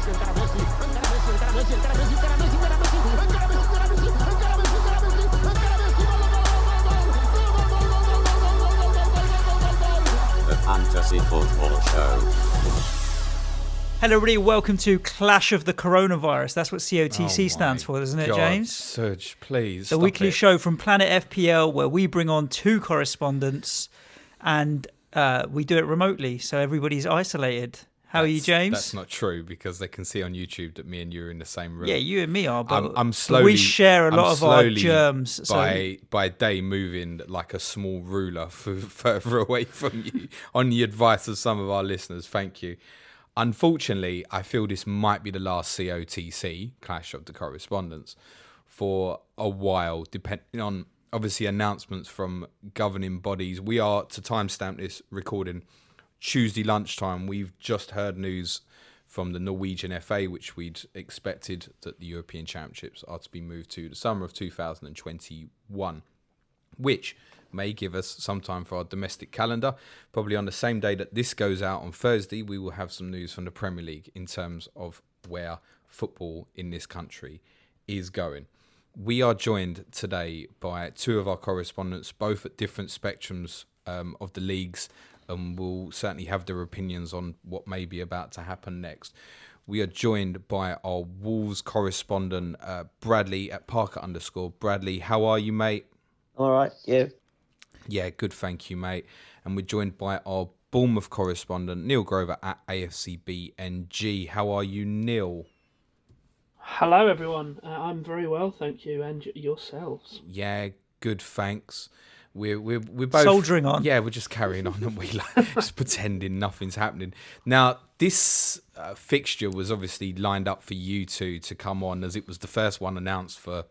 Fantasy Football Show. Hello everybody, welcome to Clash of the Coronavirus. That's what C.O.T.C stands for, doesn't it, James? Suj, please. The weekly show from Planet FPL where we bring on two correspondents and we do it remotely, so everybody's isolated. How are you, James? That's not true because they can see on YouTube that me and you are in the same room. Yeah, you and me are, but I'm slowly, we share a lot of our germs. By day moving like a small ruler further away from you on the advice of some of our listeners. Thank you. Unfortunately, I feel this might be the last C.O.T.C, Clash of the Correspondents, for a while, depending on, obviously, announcements from governing bodies. We are, to timestamp this recording, Tuesday lunchtime. We've just heard news from the Norwegian FA, which we'd expected that the European Championships are to be moved to the summer of 2021, which may give us some time for our domestic calendar. Probably on the same day that this goes out on Thursday, we will have some news from the Premier League in terms of where football in this country is going. We are joined today by two of our correspondents, both at different spectrums of the leagues, and will certainly have their opinions on what may be about to happen next. We are joined by our Wolves correspondent, Bradley at Parker_. Bradley, how are you, mate? All right, yeah. Yeah, good, thank you, mate. And we're joined by our Bournemouth correspondent, Neil Grover at AFCBNG. How are you, Neil? Hello, everyone. I'm very well, thank you, and yourselves. Yeah, good, thanks. We're both soldiering on. Yeah, we're just carrying on, and we just pretending nothing's happening. Now, this fixture was obviously lined up for you two to come on, as it was the first one announced for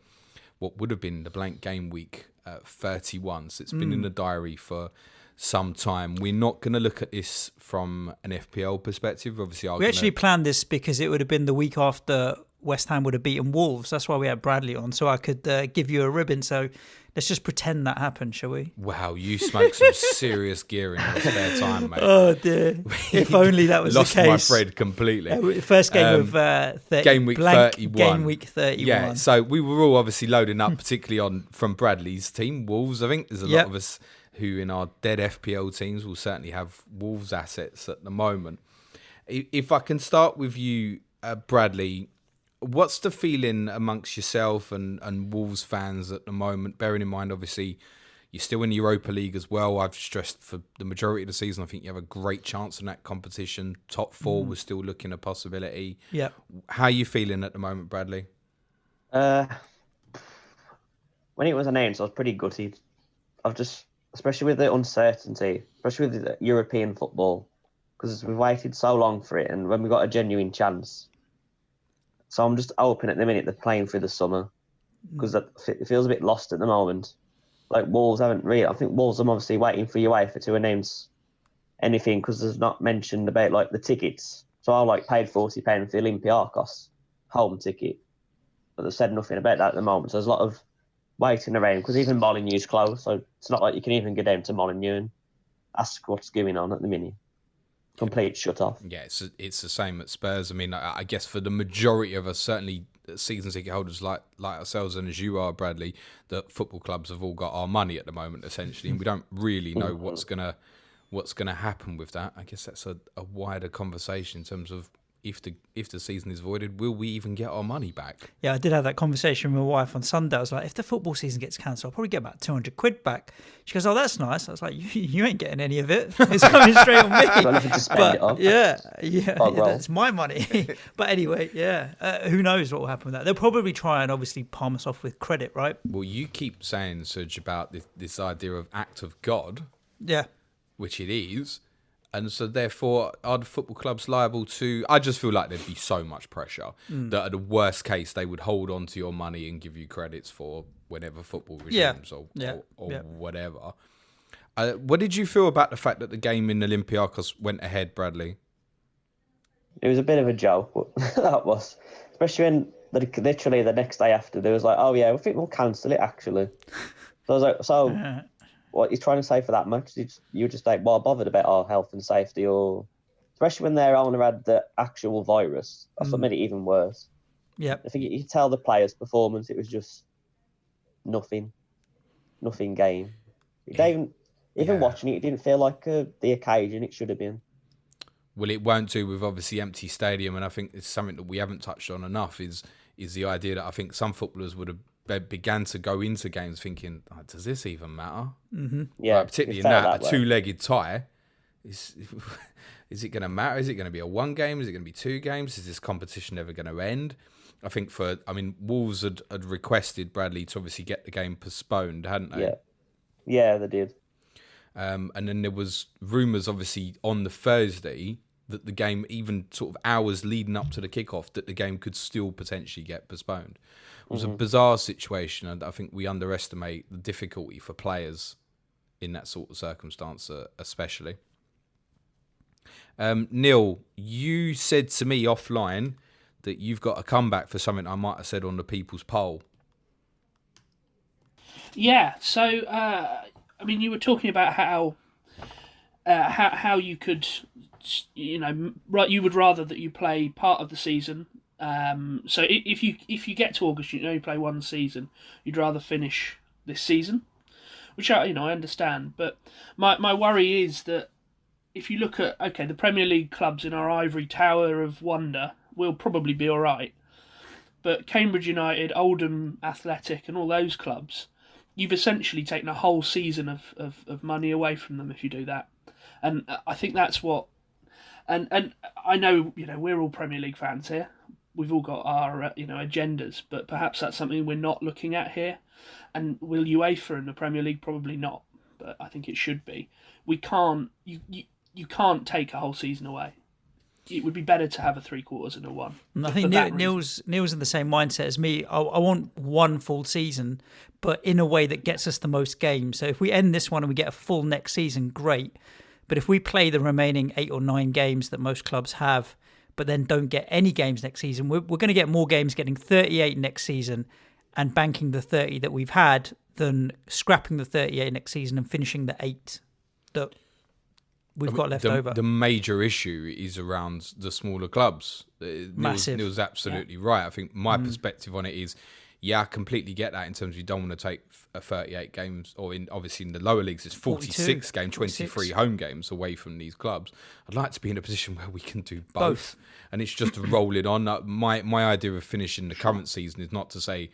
what would have been the blank game week 31. So it's been in the diary for some time. We're not going to look at this from an FPL perspective. Obviously, we actually planned this because it would have been the week after West Ham would have beaten Wolves. That's why we had Bradley on, so I could give you a ribbon. So let's just pretend that happened, shall we? Wow, you smoked some serious gear in your spare time, mate. Oh dear! If only that was the case. Lost my thread completely. First game of game week 31. Game week 31. Yeah, so we were all obviously loading up, particularly from Bradley's team, Wolves. I think there's a lot of us who in our dead FPL teams will certainly have Wolves assets at the moment. If I can start with you, Bradley, what's the feeling amongst yourself and Wolves fans at the moment, bearing in mind, obviously, you're still in the Europa League as well. I've stressed for the majority of the season, I think you have a great chance in that competition. Top four was still looking a possibility. Yeah. How are you feeling at the moment, Bradley? When it was announced, I was pretty gutted. Especially with the uncertainty, especially with the European football, because we've waited so long for it, and when we got a genuine chance. So I'm just hoping at the minute they're playing through the summer, because it feels a bit lost at the moment. Like Wolves haven't really. I think Wolves are obviously waiting for UEFA to announce anything, because there's not mentioned about like the tickets. So I paid £40 for the Olympiakos home ticket, but they've said nothing about that at the moment. So there's a lot of waiting around, because even Molineu's closed, so it's not like you can even go down to Molineux and ask what's going on at the minute. Complete shut off. Yeah, it's the same at Spurs. I mean, I guess for the majority of us, certainly season ticket holders like ourselves and as you are, Bradley, that football clubs have all got our money at the moment, essentially, and we don't really know what's gonna happen with that. I guess that's a wider conversation in terms of if the season is voided, will we even get our money back? Yeah, I did have that conversation with my wife on Sunday. I was like, if the football season gets cancelled, I'll probably get about £200 back. She goes, oh, that's nice. I was like, you ain't getting any of it. It's coming straight on me. But that's my money. But anyway, who knows what will happen with that? They'll probably try and obviously palm us off with credit, right? Well, you keep saying, Suj, about this idea of act of God. Yeah. Which it is. And so, therefore, are the football clubs liable to... I just feel like there'd be so much pressure that at the worst case, they would hold on to your money and give you credits for whenever football resumes or whatever. What did you feel about the fact that the game in Olympiakos went ahead, Bradley? It was a bit of a joke, but that was. Especially when literally the next day after, they was like, oh, yeah, I think we'll cancel it, actually. So I was like, what are you trying to say for that much? You just like, well, bothered about our health and safety, or especially when their owner had the actual virus. That's what made it even worse. Yeah, I think you could tell the players' performance. It was just nothing game. Even watching it didn't feel like the occasion it should have been. Well, it won't do with obviously empty stadium, and I think it's something that we haven't touched on enough is the idea that I think some footballers would have began to go into games thinking, oh, does this even matter? Mm-hmm. Yeah, particularly in that a two-legged tie. Is it going to matter? Is it going to be a one game? Is it going to be two games? Is this competition ever going to end? I think Wolves had requested Bradley to obviously get the game postponed, hadn't they? Yeah, they did. And then there was rumours, obviously, on the Thursday that the game, even sort of hours leading up to the kickoff, that the game could still potentially get postponed. It was a bizarre situation, and I think we underestimate the difficulty for players in that sort of circumstance, especially. Neil, you said to me offline that you've got a comeback for something I might have said on the People's Poll. Yeah, so you were talking about how you could, you would rather that you play part of the season. So if you get to August, you play one season, you'd rather finish this season, which I understand. But my worry is that if you look at the Premier League clubs in our ivory tower of wonder, will probably be all right. But Cambridge United, Oldham Athletic, and all those clubs, you've essentially taken a whole season of money away from them if you do that. And I think that's what... And I know, we're all Premier League fans here. We've all got our, agendas, but perhaps that's something we're not looking at here. And will UEFA and the Premier League? Probably not, but I think it should be. We can't... You can't take a whole season away. It would be better to have a 3/4 and a one. I think Neil's in the same mindset as me. I want one full season, but in a way that gets us the most games. So if we end this one and we get a full next season, great. But if we play the remaining 8 or 9 games that most clubs have, but then don't get any games next season, we're going to get more games getting 38 next season and banking the 30 that we've had than scrapping the 38 next season and finishing the 8 that we've got left over. The major issue is around the smaller clubs. Massive. Neil's absolutely right. I think my perspective on it is, I completely get that in terms of you don't want to take 38 games, or obviously in the lower leagues it's 46 games, 23 home games away from these clubs. I'd like to be in a position where we can do both. And it's just rolling on. My idea of finishing the current season is not to say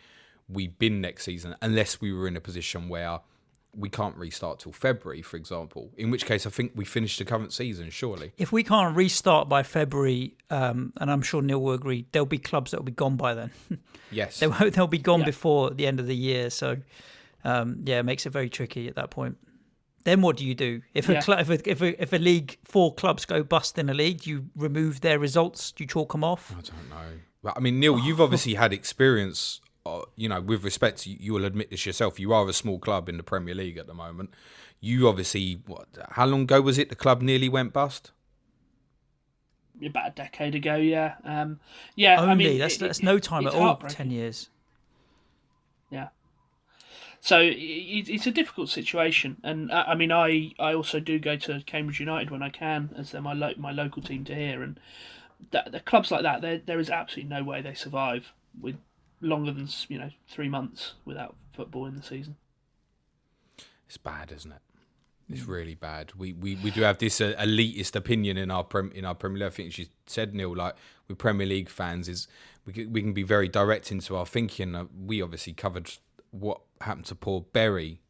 we bin next season unless we were in a position where we can't restart till February, for example. In which case, I think we finish the current season, surely. If we can't restart by February, and I'm sure Neil will agree, there'll be clubs that will be gone by then. Yes. They'll be gone before the end of the year. So, it makes it very tricky at that point. Then what do you do? If a league, 4 clubs go bust in a league, do you remove their results? Do you chalk them off? I don't know. Well, I mean, Neil, you've obviously had experience... with respect to you will admit this yourself, you are a small club in the Premier League at the moment. You obviously, how long ago was it the club nearly went bust? About a decade ago, yeah. Only, that's no time at all, 10 years. Yeah. So it's a difficult situation. And I also do go to Cambridge United when I can, as they're my local team to here. And the clubs like that, there is absolutely no way they survive with longer than 3 months without football in the season. It's bad, isn't it? It's really bad. We do have this elitist opinion in our Premier League. I think you said, Neil, like with Premier League fans, is we can be very direct into our thinking. We obviously covered what happened to poor Berry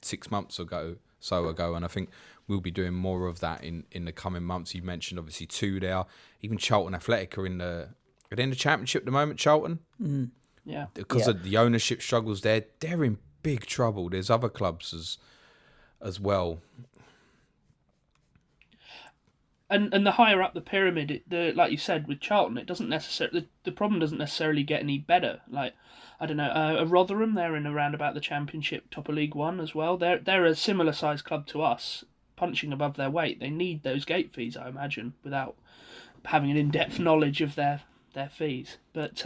6 months ago, and I think we'll be doing more of that in the coming months. You mentioned obviously 2 there. Even Charlton Athletic are in the Championship at the moment, Charlton. Yeah. Because of the ownership struggles there, they're in big trouble. There's other clubs as well. And the higher up the pyramid, like you said with Charlton, it doesn't necessarily the problem doesn't necessarily get any better. Like, I don't know, Rotherham, they're in around about the Championship, top of League One as well. They're a similar sized club to us, punching above their weight. They need those gate fees, I imagine, without having an in-depth knowledge of their fees. But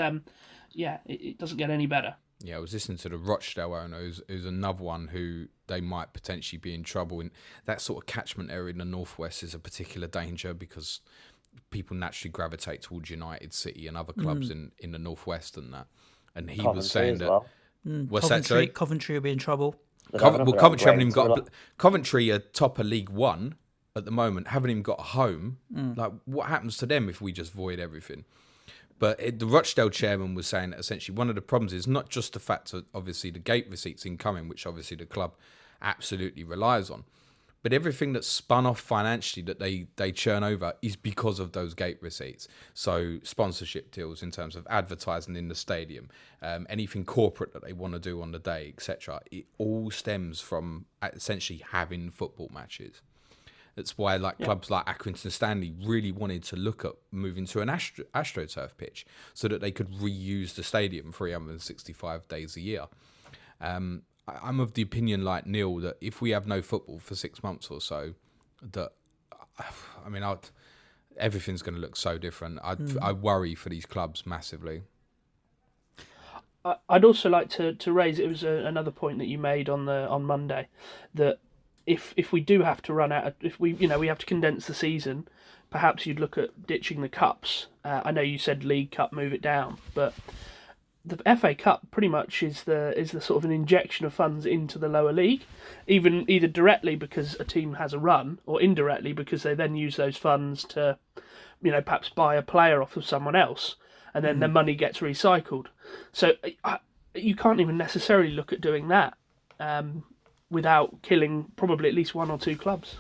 it doesn't get any better. Yeah, I was listening to the Rochdale owner, who's another one who they might potentially be in trouble. And that sort of catchment area in the northwest is a particular danger because people naturally gravitate towards United, City, and other clubs in the northwest and that. And he was saying that. Well. What's that? Sorry? Coventry will be in trouble. Coventry haven't even got. Coventry are top of League One at the moment. Haven't even got a home. Like, what happens to them if we just void everything? But the Rochdale chairman was saying that essentially one of the problems is not just the fact that obviously the gate receipts incoming, which obviously the club absolutely relies on, but everything that's spun off financially that they churn over is because of those gate receipts. So sponsorship deals in terms of advertising in the stadium, anything corporate that they want to do on the day, etc. It all stems from essentially having football matches. That's why clubs like Accrington Stanley really wanted to look at moving to an AstroTurf pitch so that they could reuse the stadium 365 days a year. I'm of the opinion, like Neil, that if we have no football for 6 months or so, everything's going to look so different. I worry for these clubs massively. I'd also like to raise, it was another point that you made on Monday, that if we do have to run out, if we have to condense the season, perhaps you'd look at ditching the cups. I know you said League Cup, move it down, but the FA Cup pretty much is the sort of an injection of funds into the lower league, either directly because a team has a run, or indirectly because they then use those funds to, perhaps buy a player off of someone else, and then their money gets recycled. So you can't even necessarily look at doing that without killing probably at least one or two clubs.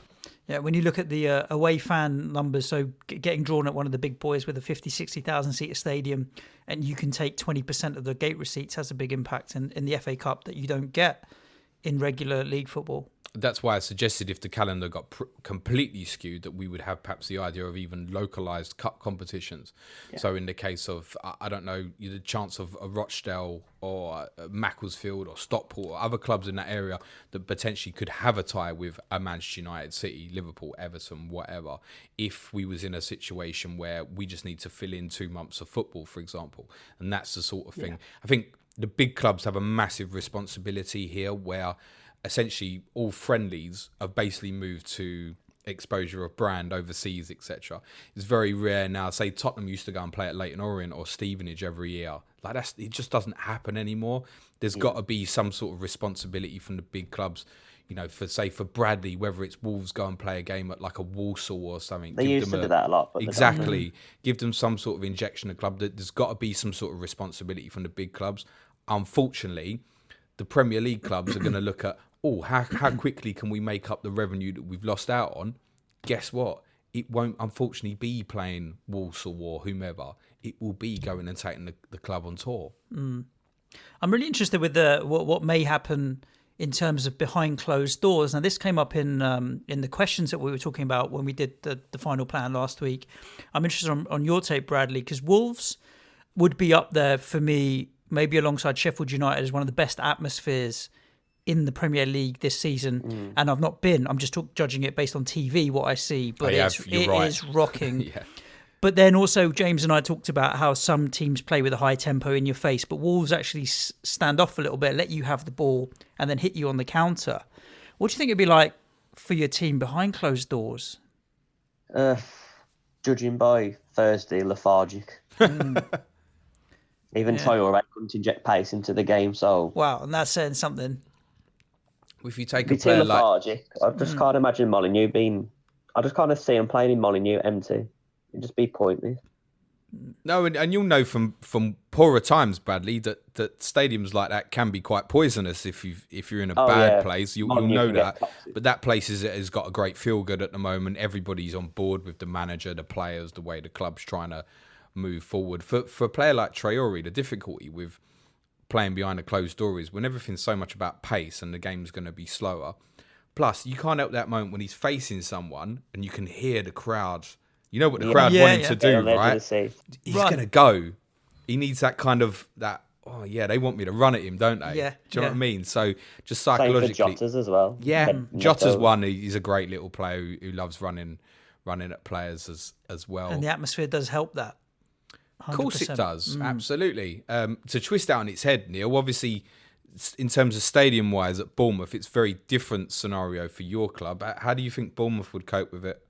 Yeah, when you look at the away fan numbers, so getting drawn at one of the big boys with a 50, 60,000 seater stadium, and you can take 20% of the gate receipts, has a big impact in the FA Cup that you don't get in regular league football. That's why I suggested if the calendar got completely skewed, that we would have perhaps the idea of even localised cup competitions. Yeah. So in the case of, I don't know, the chance of a Rochdale or Macclesfield or Stockport or other clubs in that area that potentially could have a tie with a Manchester United, City, Liverpool, Everton, whatever, if we was in a situation where we just need to fill in 2 months of football, for example. And that's the sort of thing. Yeah. I think the big clubs have a massive responsibility here where essentially all friendlies have basically moved to exposure of brand overseas, etc. It's very rare now. Say Tottenham used to go and play at Leyton Orient or Stevenage every year. It just doesn't happen anymore. There's got to be some sort of responsibility from the big clubs. For Bradley, whether it's Wolves go and play a game at like a Walsall or something. They used to do that a lot. But exactly. Give them some sort of injection of club. There's got to be some sort of responsibility from the big clubs. Unfortunately, the Premier League clubs are going to look at, how quickly can we make up the revenue that we've lost out on? Guess what? It won't, unfortunately, be playing Walsall or whomever. It will be going and taking the club on tour. I'm really interested with what may happen in terms of behind closed doors. Now, this came up in the questions that we were talking about when we did the final plan last week. I'm interested on your take, Bradley, because Wolves would be up there for me, maybe alongside Sheffield United, as one of the best atmospheres in the Premier League this season. And I've not been. I'm just judging it based on TV, what I see. But it is rocking. Yeah. But then also, James and I talked about how some teams play with a high tempo in your face, but Wolves actually stand off a little bit, let you have the ball, and then hit you on the counter. What do you think it'd be like for your team behind closed doors? Judging by Thursday, lethargic. Even Traoré couldn't inject pace into the game, so... Wow, and that's saying something. If you take a player lethargic. I just can't imagine Molineux being... I just kind of see him playing in Molineux empty. It'd just be pointless. No, and you'll know from poorer times, Bradley, that stadiums like that can be quite poisonous if you're in a bad place. You'll know that. But that place has got a great feel good at the moment. Everybody's on board with the manager, the players, the way the club's trying to move forward. For a player like Traoré, the difficulty with playing behind a closed door is when everything's so much about pace and the game's going to be slower. Plus, you can't help that moment when he's facing someone and you can hear the crowd. You know what the crowd want him to do, right? He's going to go. He needs that kind of they want me to run at him, don't they? Yeah. Do you know what I mean? So just psychologically. Same for Jota's as well. Yeah, Jota's one. He's a great little player who loves running at players as well. And the atmosphere does help that. 100%. Of course it does, absolutely. To twist that on its head, Neil, obviously in terms of stadium-wise at Bournemouth, it's a very different scenario for your club. How do you think Bournemouth would cope with it?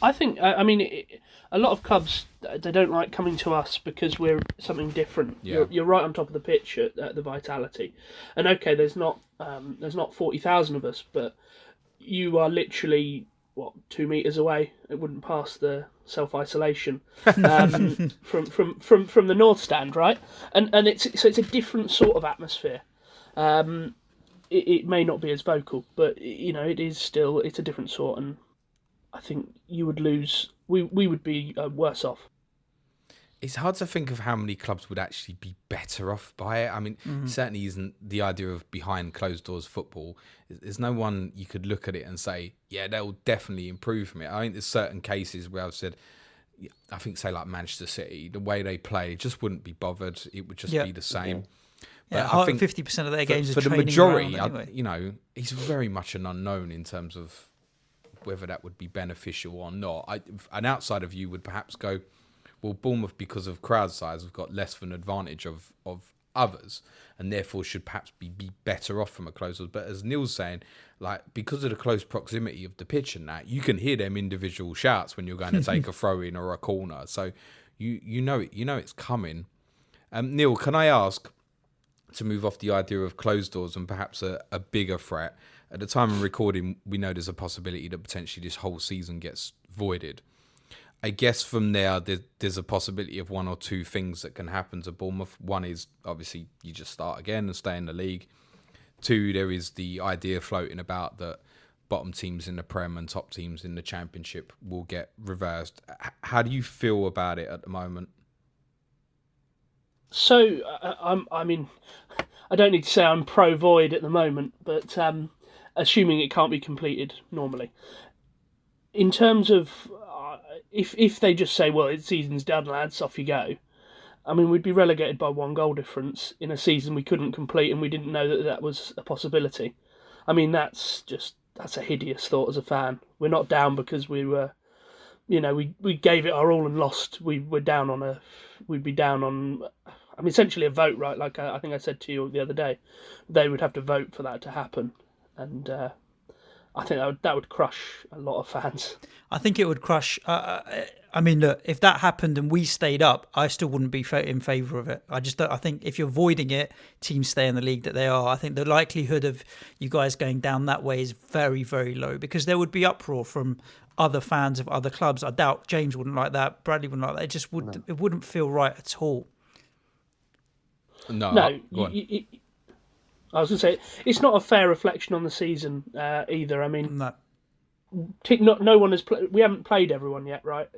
I think, a lot of clubs, they don't like coming to us because we're something different. Yeah. You're right on top of the pitch at the Vitality. And okay, there's not 40,000 of us, but you are literally, 2 metres away. It wouldn't pass the self-isolation from the North Stand, right? And it's a different sort of atmosphere. It may not be as vocal, but it is still, it's a different sort, and I think you would lose. We would be worse off. It's hard to think of how many clubs would actually be better off by it. I mean, certainly isn't the idea of behind closed doors football. There's no one you could look at it and say, yeah, they'll definitely improve from it. I think there's certain cases where I've said, I think, say, like Manchester City, the way they play, just wouldn't be bothered. It would just be the same. Yeah, I think 50% of their games for are the training majority, ground anyway. he's very much an unknown in terms of whether that would be beneficial or not. An outsider view would perhaps go, well, Bournemouth, because of crowd size, have got less of an advantage of others, and therefore should perhaps be better off from a close. But as Neil's saying, like, because of the close proximity of the pitch and that, you can hear them individual shouts when you're going to take a throw in or a corner. So you know it's coming. Neil, can I ask, to move off the idea of closed doors and perhaps a bigger threat? At the time of recording, we know there's a possibility that potentially this whole season gets voided. I guess from there's a possibility of one or two things that can happen to Bournemouth. One is, obviously, you just start again and stay in the league. Two, there is the idea floating about that bottom teams in the Prem and top teams in the Championship will get reversed. How do you feel about it at the moment? So, I don't need to say I'm pro-void at the moment, but assuming it can't be completed normally. In terms of, if they just say, well, the season's done, lads, off you go, we'd be relegated by 1 goal difference in a season we couldn't complete, and we didn't know that was a possibility. That's a hideous thought as a fan. We're not down because we were, we gave it our all and lost. We'd be down on, essentially a vote, right? Like I think I said to you the other day, they would have to vote for that to happen, and I think that would crush a lot of fans. I think it would crush. Look, if that happened and we stayed up, I still wouldn't be in favour of it. I think if you're avoiding it, teams stay in the league that they are. I think the likelihood of you guys going down that way is very, very low, because there would be uproar from other fans of other clubs. I doubt James wouldn't like that. Bradley wouldn't like that. It just would. No. It wouldn't feel right at all. No. Go on. I was going to say, it's not a fair reflection on the season either. No. No one has played. We haven't played everyone yet, right?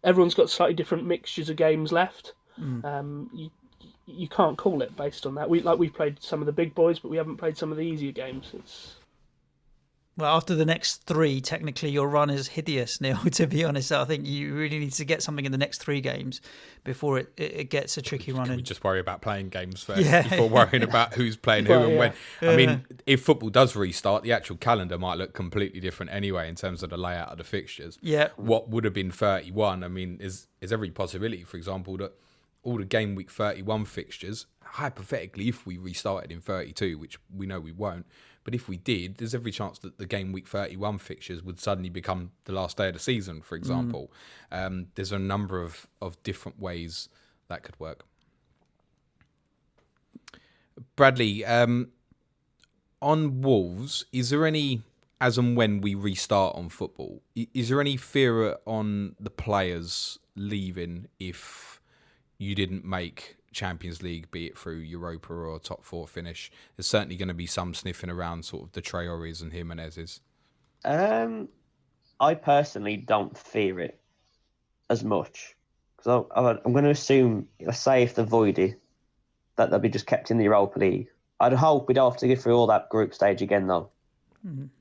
Everyone's got slightly different mixtures of games left. You can't call it based on that. We've played some of the big boys, but we haven't played some of the easier games. Well, after the next 3, technically your run is hideous, Neil, to be honest. I think you really need to get something in the next 3 games before it gets a tricky run. We just worry about playing games first before worrying about who's playing who and when. If football does restart, the actual calendar might look completely different anyway in terms of the layout of the fixtures. Yeah. What would have been 31, is every possibility, for example, that all the game week 31 fixtures, hypothetically, if we restarted in 32, which we know we won't, but if we did, there's every chance that the game week 31 fixtures would suddenly become the last day of the season, for example. There's a number of different ways that could work. Bradley, on Wolves, is there any, as and when we restart on football, is there any fear on the players leaving if you didn't make Champions League, be it through Europa or top 4 finish? There's certainly going to be some sniffing around sort of the Traore's and Jimenez's. I personally don't fear it as much, because I'm going to assume, let's say if they're voided, that they'll be just kept in the Europa League. I'd hope we don't have to go through all that group stage again though,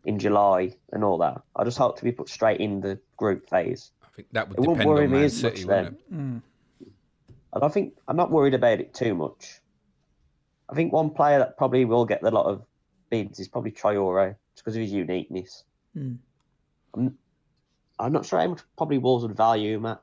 in July and all that. I just hope to be put straight in the group phase. I think that would depend on Man City, wouldn't it? I'm not worried about it too much. I think one player that probably will get a lot of bids is probably Traore, just because of his uniqueness. I'm not sure how much probably Wolves would value him at.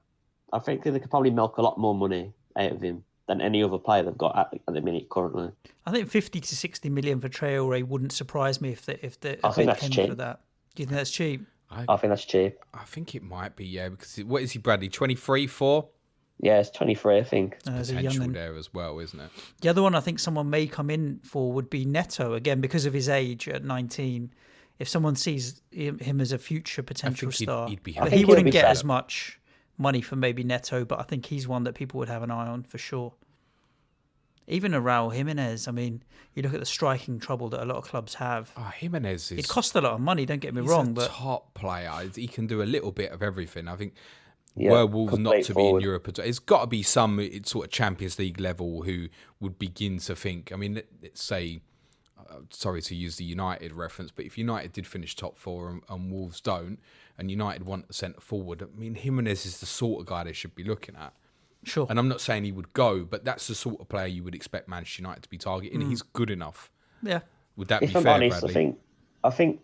I think they could probably milk a lot more money out of him than any other player they've got at the minute currently. I think 50 to 60 million for Traore wouldn't surprise me if the I think that's came cheap. for that. Do you think that's cheap? I think that's cheap. I think it might be, yeah, because what is he, Bradley? 23, 4? Yeah, it's 23, I think. There's potential there as well, isn't it? The other one I think someone may come in for would be Neto, again, because of his age at 19. If someone sees him as a future potential star, he wouldn't get as much money for maybe Neto, but I think he's one that people would have an eye on for sure. Even a Raul Jimenez, I mean, you look at the striking trouble that a lot of clubs have. Jimenez it costs a lot of money, don't get me wrong. He's a top player. He can do a little bit of everything. I think were Wolves not to be in Europe, it's got to be some sort of Champions League level who would begin to think. I mean, let's say, sorry to use the United reference, but if United did finish top 4 and Wolves don't, and United want a centre forward, I mean, Jimenez is the sort of guy they should be looking at. Sure. And I'm not saying he would go, but that's the sort of player you would expect Manchester United to be targeting. He's good enough. Yeah. Would that be fair, honest, Bradley? I think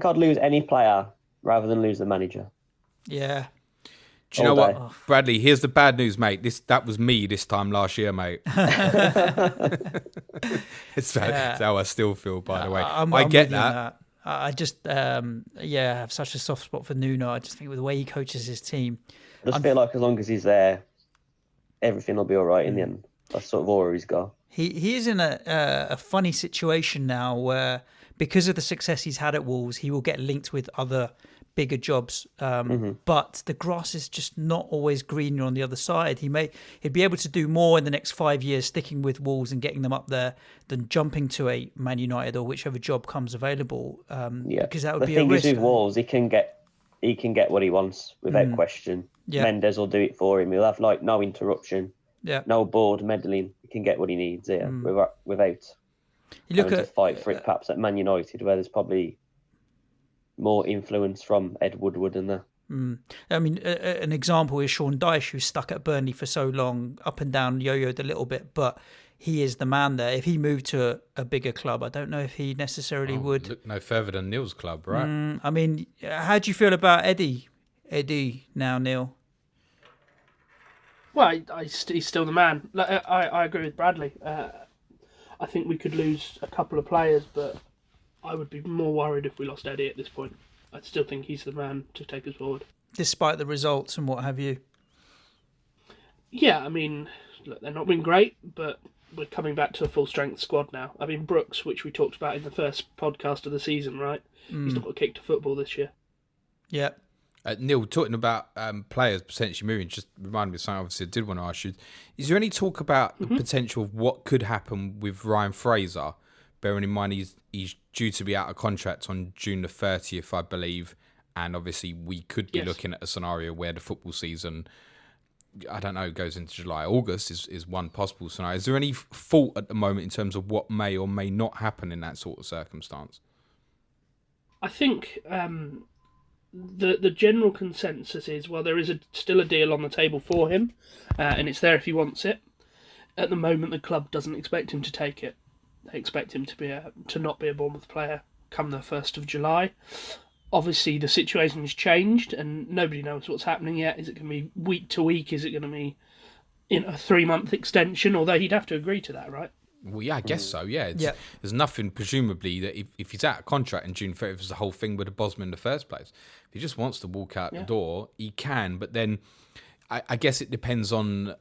I'd lose any player rather than lose the manager. Yeah. Do you know what, Bradley? Here's the bad news, mate. That was me this time last year, mate. It's how I still feel, by the way. I get that. I just, have such a soft spot for Nuno. I just think with the way he coaches his team. I just feel like as long as he's there, everything will be all right in the end. That's sort of all he's got. He is in a funny situation now where, because of the success he's had at Wolves, he will get linked with other bigger jobs. But the grass is just not always greener on the other side. He'd be able to do more in the next 5 years sticking with Wolves and getting them up there than jumping to a Man United or whichever job comes available. Because that would be a risk. The thing is with Wolves, he can get what he wants without question. Yeah. Mendes will do it for him. He'll have no interruption. Yeah. No board meddling. He can get what he needs without having to fight for it. Perhaps at Man United, where there's probably more influence from Ed Woodward and that. I mean, an example is Sean Dyche, who's stuck at Burnley for so long, up and down, yo-yoed a little bit, but he is the man there. If he moved to a bigger club, I don't know if he necessarily would. Look no further than Neil's club, right? I mean, how do you feel about Eddie now, Neil? Well, he's still the man. I agree with Bradley. I think we could lose a couple of players, but I would be more worried if we lost Eddie at this point. I still think he's the man to take us forward. Despite the results and what have you? Yeah, I mean, look, they've not been great, but we're coming back to a full-strength squad now. I mean, Brooks, which we talked about in the first podcast of the season, right? He's not got kicked to football this year. Yeah. Neil, talking about players potentially moving, just reminded me of something obviously I did want to ask you. Is there any talk about the potential of what could happen with Ryan Fraser? Bearing in mind he's due to be out of contract on June the 30th, I believe. And obviously we could be looking at a scenario where the football season, I don't know, goes into July. August is one possible scenario. Is there any thought at the moment in terms of what may or may not happen in that sort of circumstance? I think the general consensus is, well, there is still a deal on the table for him, and it's there if he wants it. At the moment, the club doesn't expect him to take it. They expect him to not be a Bournemouth player come the 1st of July. Obviously, the situation has changed, and nobody knows what's happening yet. Is it going to be week to week? Is it going to be a 3-month extension? Although he'd have to agree to that, right? Well, yeah, I guess so, yeah. There's nothing, presumably, that if he's out of contract in June 30th, it's the whole thing with the Bosman in the first place. If he just wants to walk out the door, he can. But then I guess it depends on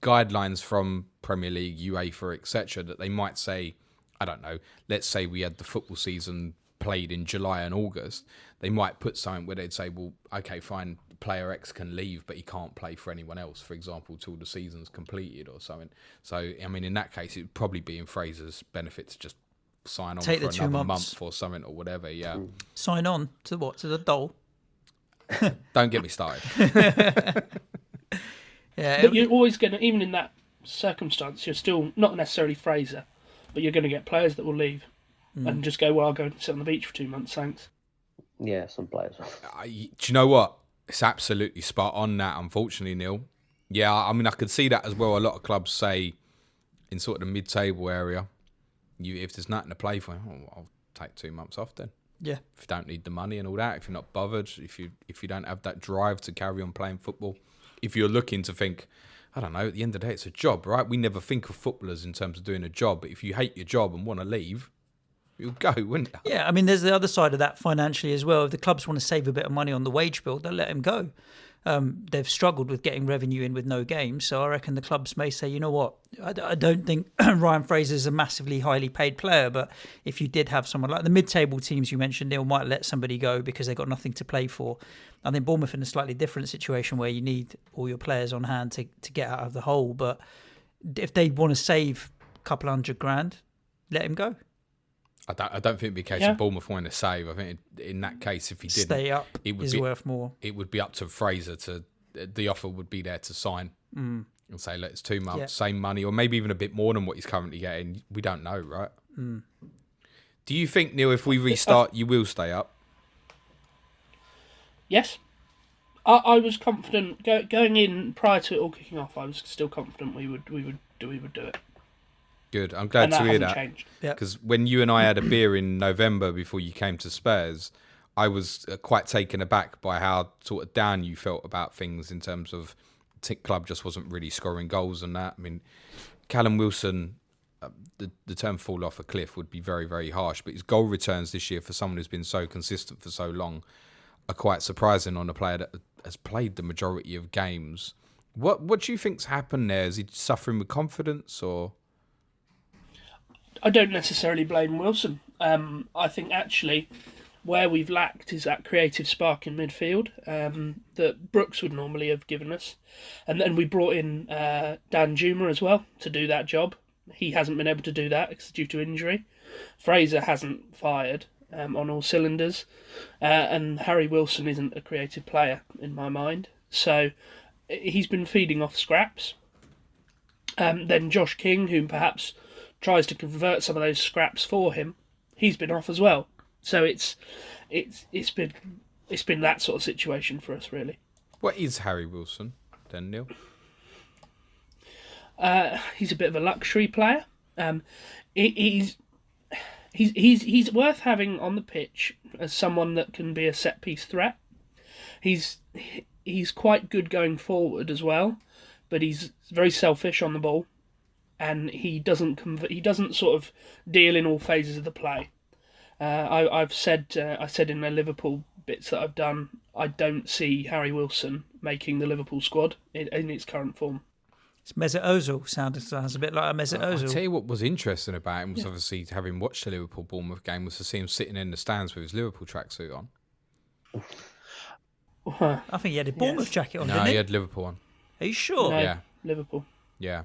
guidelines from Premier League, UEFA, etc., that they might say, I don't know, let's say we had the football season played in July and August. They might put something where they'd say, well, okay, fine, player X can leave, but he can't play for anyone else, for example, till the season's completed or something. So, I mean, in that case, it would probably be in Fraser's benefit to just sign on for another month or something or whatever, yeah. Sign on to what? To the Dole? Don't get me started. Yeah, but you're always going to, even in that circumstance, you're still, not necessarily Fraser, but you're going to get players that will leave and just go, well, I'll go and sit on the beach for 2 months, thanks. Yeah, some players. Do you know what? It's absolutely spot on that, unfortunately, Neil. Yeah, I mean, I could see that as well. A lot of clubs say in sort of the mid-table area, if there's nothing to play for, I'll take 2 months off then. Yeah. If you don't need the money and all that, if you're not bothered, if you don't have that drive to carry on playing football, if you're looking to think, I don't know, at the end of the day, it's a job, right? We never think of footballers in terms of doing a job, but if you hate your job and want to leave, you'll go, wouldn't you? Yeah, I mean, there's the other side of that financially as well. If the clubs want to save a bit of money on the wage bill, they'll let him go. They've struggled with getting revenue in with no games, so I reckon the clubs may say, you know what, I don't think Ryan Fraser's a massively highly paid player, but if you did have someone like the mid-table teams you mentioned, Neil, might let somebody go because they've got nothing to play for. I think Bournemouth in a slightly different situation where you need all your players on hand to get out of the hole, but if they want to save a couple $100,000, let him go. I don't think it'd be a case of Bournemouth wanting to save. I think in that case, if he didn't stay up, it would is be worth more. It would be up to Fraser the offer would be there to sign and say, look, it's 2 months, same money, or maybe even a bit more than what he's currently getting. We don't know, right? Do you think, Neil, if we restart, you will stay up? Yes. I was confident going in prior to it all kicking off. I was still confident we would do it. Good. I'm glad to hear that. Yep. Because when you and I had a beer in November before you came to Spurs, I was quite taken aback by how sort of down you felt about things in terms of the club just wasn't really scoring goals and that. I mean, Callum Wilson, the term fall off a cliff would be very, very harsh, but his goal returns this year for someone who's been so consistent for so long are quite surprising on a player that has played the majority of games. What do you think's happened there? Is he suffering with confidence or...? I don't necessarily blame Wilson. I think actually where we've lacked is that creative spark in midfield that Brooks would normally have given us. And then we brought in Dan Juma as well to do that job. He hasn't been able to do that due to injury. Fraser hasn't fired on all cylinders. And Harry Wilson isn't a creative player in my mind. So he's been feeding off scraps. Then Josh King, who perhaps tries to convert some of those scraps for him, he's been off as well. So it's been that sort of situation for us, really. What is Harry Wilson then, Neil? He's a bit of a luxury player. He's worth having on the pitch as someone that can be a set piece threat. He's quite good going forward as well, but he's very selfish on the ball. And he doesn't sort of deal in all phases of the play. I said in the Liverpool bits that I've done, I don't see Harry Wilson making the Liverpool squad in its current form. It's Mesut Ozil. Sounds a bit like a Mesut Ozil. I'll tell you what was interesting about him was obviously having watched the Liverpool Bournemouth game was to see him sitting in the stands with his Liverpool tracksuit on. I think he had a Bournemouth jacket on, no, didn't he? He had Liverpool on. Are you sure? No, Yeah. Liverpool. Yeah.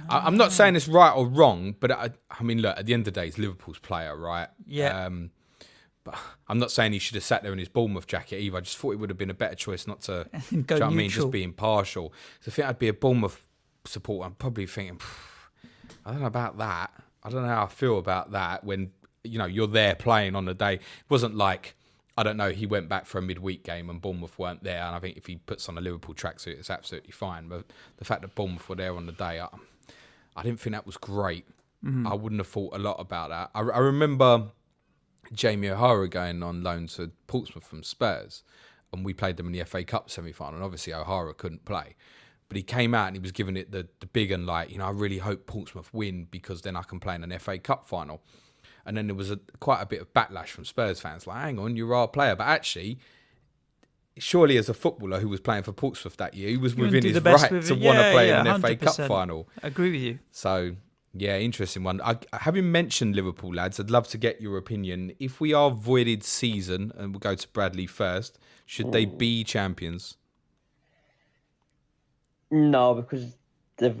I'm not saying it's right or wrong, but I mean, look, at the end of the day, it's Liverpool's player, right? Yeah. But I'm not saying he should have sat there in his Bournemouth jacket either. I just thought it would have been a better choice not to, Go do you know what I mean, neutral. just be impartial. So I think I'd be a Bournemouth supporter. I'm probably thinking, I don't know about that. I don't know how I feel about that when, you know, you're there playing on the day. It wasn't like, I don't know, he went back for a midweek game and Bournemouth weren't there. And I think if he puts on a Liverpool tracksuit, it's absolutely fine. But the fact that Bournemouth were there on the day, I didn't think that was great. I wouldn't have thought a lot about that. I remember Jamie O'Hara going on loan to Portsmouth from Spurs, and we played them in the FA Cup semi-final, and obviously O'Hara couldn't play. But he came out and he was giving it the big and like, you know, I really hope Portsmouth win because then I can play in an FA Cup final. And then there was quite a bit of backlash from Spurs fans, like, hang on, you're our player. But actually, surely as a footballer who was playing for Portsmouth that year, he was within his right to want to play in an FA Cup final. I agree with you. So, yeah, interesting one. Having mentioned Liverpool, lads, I'd love to get your opinion. If we are voided season, and we'll go to Bradley first, should they be champions? No, because they've...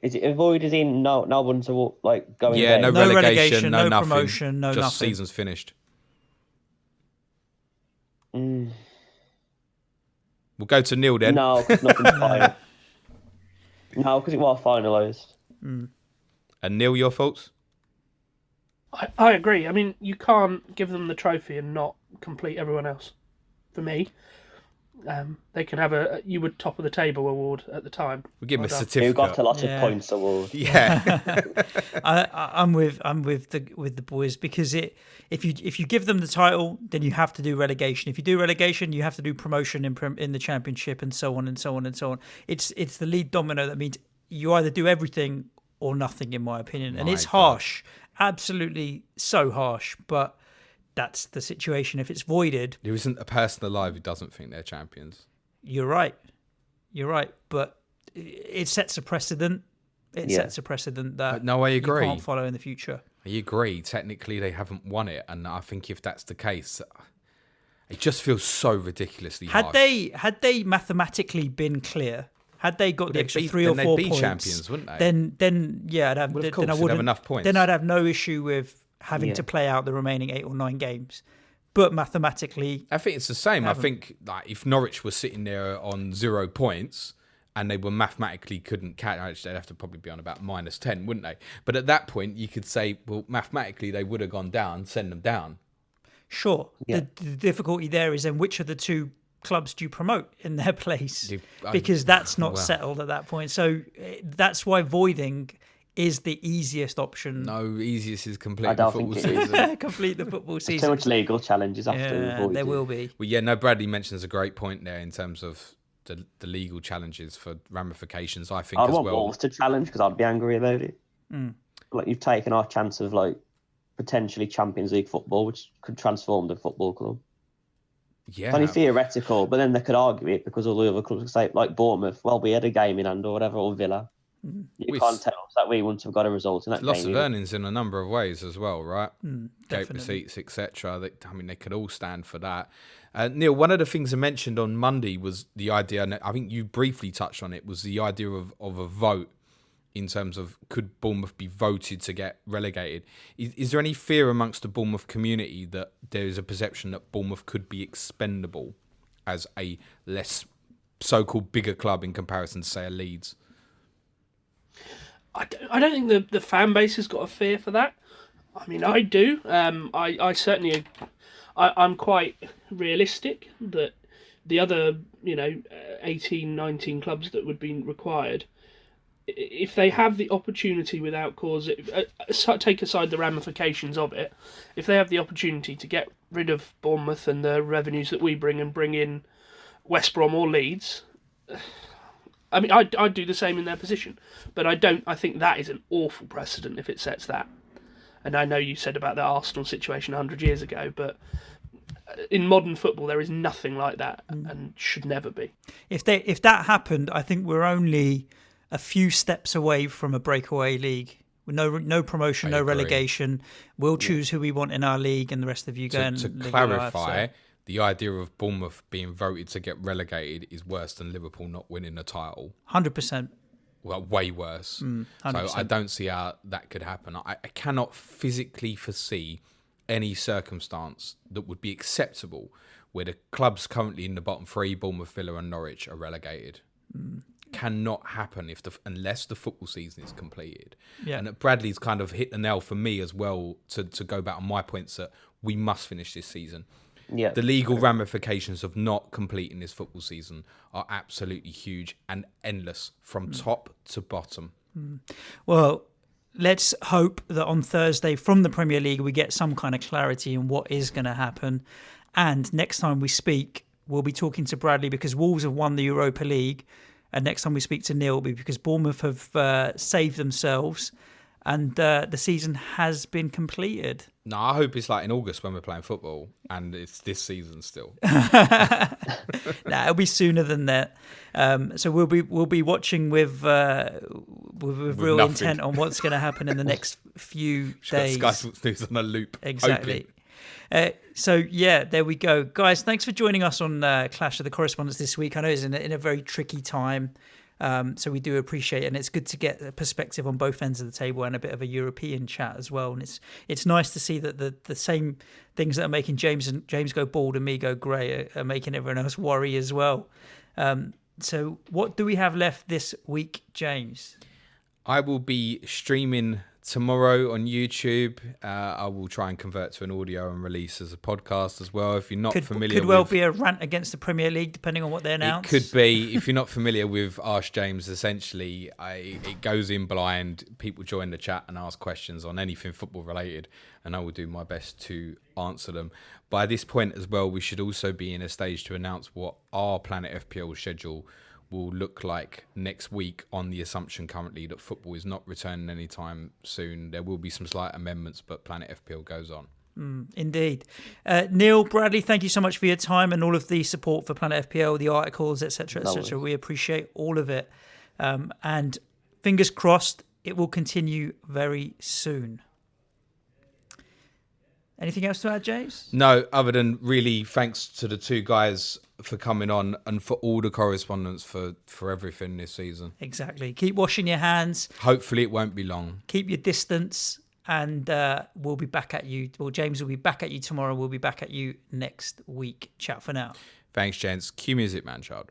is it avoided in no one to like going? Yeah, down? no relegation, no nothing, promotion, no just nothing. Season's finished. Mm. We'll go to Neil then. No, because nothing's final. No, because it was finalised. And Neil, your thoughts? I agree. I mean, you can't give them the trophy and not complete everyone else. For me, They can have you would top of the table award at the time. We'll give him a done. certificate. Who got a lot of points award? Yeah. I'm with the boys, because if you give them the title, then you have to do relegation. If you do relegation, you have to do promotion in the championship, and so on and so on and so on. It's the lead domino that means you either do everything or nothing, in my opinion. And it's harsh, absolutely so harsh, but that's the situation. If it's voided, There isn't a person alive who doesn't think they're champions. you're right, but it sets a precedent. It sets a precedent that No, I agree. you can't follow in the future. I agree. Technically, they haven't won it, and I think if that's the case, it just feels so ridiculously harsh. Had they mathematically been clear, had they got the extra 3 or 4 they'd be points, champions, wouldn't they? Then yeah, I'd have, Well, of then course, I they'd have wouldn't enough points. Then I'd have no issue with having to play out the remaining 8 or 9 games. But mathematically, I think it's the same. I think like if Norwich were sitting there on 0 points and they were mathematically couldn't catch, they'd have to probably be on about -10, wouldn't they? But at that point, you could say, well, mathematically they would have gone down, send them down. sure. The difficulty there is then which of the 2 clubs do you promote in their place? Because that's not settled at that point. So that's why voiding is the easiest option. No, easiest is complete I the don't football think it is. season. Complete the football Too season. much legal challenges after voided. There will be. Well, yeah, no, Bradley mentions a great point there in terms of the legal challenges for ramifications, I think, I'd as want well. Wolves to challenge because I'd be angry about it. Like, you've taken our chance of like potentially Champions League football, which could transform the football club. Yeah. It's only theoretical, but then they could argue it because all the other clubs could say, like Bournemouth, well, we had a game in hand or whatever, or Villa. You can't tell us that we wouldn't have got a result in that game. Loss of earnings in a number of ways as well, right? Gate Definitely. receipts, etc. They could all stand for that. Neil, one of the things I mentioned on Monday was the idea, and I think you briefly touched on it, was the idea of a vote in terms of could Bournemouth be voted to get relegated. Is there any fear amongst the Bournemouth community that there is a perception that Bournemouth could be expendable as a less so-called bigger club in comparison to, say, a Leeds? I don't think the fan base has got a fear for that. I mean, I do. I certainly, I'm quite realistic that the other, 18, 19 clubs that would be required, if they have the opportunity without cause, take aside the ramifications of it, if they have the opportunity to get rid of Bournemouth and the revenues that we bring and bring in West Brom or Leeds, I mean, I'd do the same in their position, but I don't. I think that is an awful precedent if it sets that. And I know you said about the Arsenal situation 100 years ago, but in modern football there is nothing like that, and should never be. If that happened, I think we're only a few steps away from a breakaway league. No promotion, no relegation. We'll choose who we want in our league, and the rest of you go and To live your clarify, life, the idea of Bournemouth being voted to get relegated is worse than Liverpool not winning the title. 100%. Well, way worse. 100%. So I don't see how that could happen. I cannot physically foresee any circumstance that would be acceptable where the clubs currently in the bottom 3, Bournemouth, Villa and Norwich, are relegated. Cannot happen unless the football season is completed. Yeah. And Bradley's kind of hit the nail for me as well to go back on my points that we must finish this season. Yeah. The legal ramifications of not completing this football season are absolutely huge and endless from top to bottom. Well, let's hope that on Thursday from the Premier League we get some kind of clarity on what is going to happen. And next time we speak, we'll be talking to Bradley because Wolves have won the Europa League. And next time we speak to Neil will be because Bournemouth have saved themselves and the season has been completed. No, I hope it's like in August when we're playing football and it's this season still. It'll be sooner than that. So we'll be watching with real nothing. intent on what's going to happen in the next few days. Sky Sports News on a loop. Exactly. So yeah, there we go, guys. Thanks for joining us on Clash of the Correspondents this week. I know it's in a very tricky time. So we do appreciate it, and it's good to get a perspective on both ends of the table and a bit of a European chat as well. And it's nice to see that the same things that are making James go bald and me go grey are making everyone else worry as well. So what do we have left this week, James? I will be streaming tomorrow on YouTube. I will try and convert to an audio and release as a podcast as well. If you're not familiar could well be a rant against the Premier League, depending on what they announce. It could be. If you're not familiar with Ask James, essentially, it goes in blind. People join the chat and ask questions on anything football related, and I will do my best to answer them. By this point as well, we should also be in a stage to announce what our Planet FPL schedule will look like next week, on the assumption currently that football is not returning anytime soon. There will be some slight amendments, but Planet FPL goes on. Indeed. Neil, Bradley, thank you so much for your time and all of the support for Planet FPL, the articles, etc., etc. We appreciate all of it. And fingers crossed, it will continue very soon. Anything else to add, James? No, other than really thanks to the two guys for coming on and for all the correspondents for everything this season. Exactly. Keep washing your hands. Hopefully it won't be long. Keep your distance, and we'll be back at you. Well, James will be back at you tomorrow. We'll be back at you next week. Ciao for now. Thanks, gents. Cue music, man child.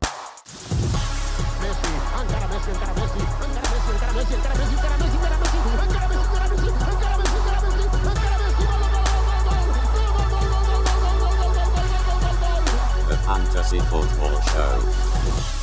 Fantasy Football Show.